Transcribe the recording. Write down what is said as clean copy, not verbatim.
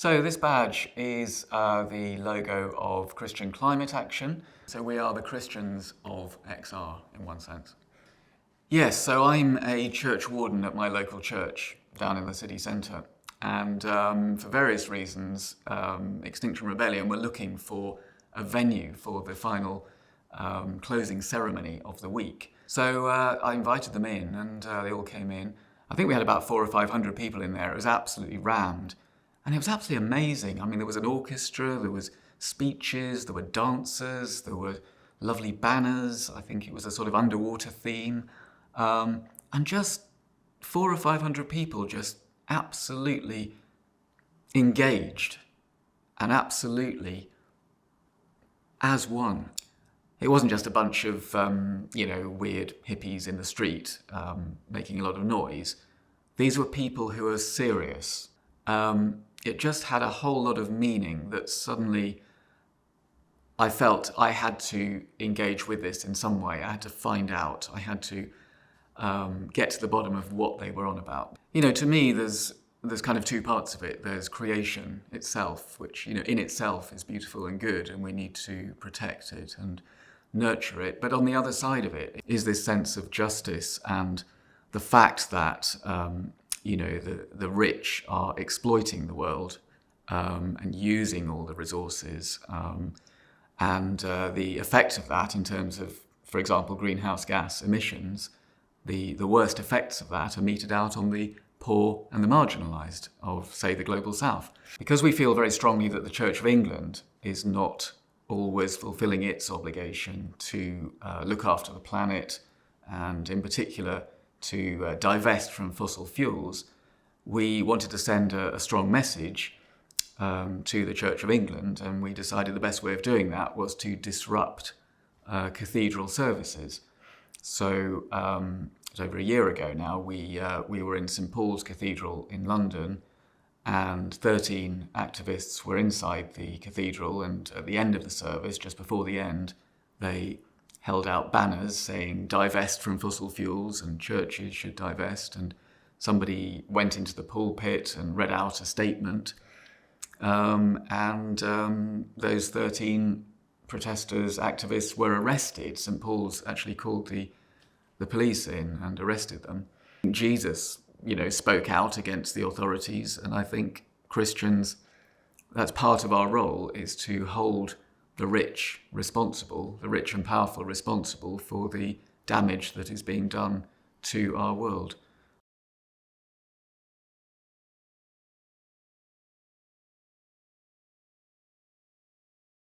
So this badge is the logo of Christian Climate Action. So we are the Christians of XR in one sense. Yes, so I'm a church warden at my local church down in the city centre. And for various reasons, Extinction Rebellion were looking for a venue for the final closing ceremony of the week. So I invited them in and they all came in. I think we had about 400 or 500 people in there. It was absolutely rammed. And it was absolutely amazing. I mean, there was an orchestra, there was speeches, there were dancers, there were lovely banners. I think it was a sort of underwater theme. And just 400 or 500 people just absolutely engaged and absolutely as one. It wasn't just a bunch of, weird hippies in the street making a lot of noise. These were people who were serious. It just had a whole lot of meaning that suddenly I felt I had to engage with this in some way. I had to find out. I had to get to the bottom of what they were on about. To me, there's kind of two parts of it. There's creation itself, which, in itself is beautiful and good, and we need to protect it and nurture it. But on the other side of it is this sense of justice and the fact that the rich are exploiting the world and using all the resources, and the effect of that in terms of, for example, greenhouse gas emissions, the worst effects of that are meted out on the poor and the marginalised of, say, the Global South. Because we feel very strongly that the Church of England is not always fulfilling its obligation to look after the planet and, in particular, to divest from fossil fuels, we wanted to send a strong message to the Church of England, and we decided the best way of doing that was to disrupt cathedral services. So it was over a year ago now, we were in St Paul's Cathedral in London, and 13 activists were inside the cathedral, and at the end of the service, just before the end, they held out banners saying divest from fossil fuels and churches should divest, and somebody went into the pulpit and read out a statement, and those 13 protesters, activists were arrested. St Paul's actually called the police in and arrested them. Jesus, spoke out against the authorities, and I think Christians, that's part of our role, is to hold the rich and powerful responsible for the damage that is being done to our world.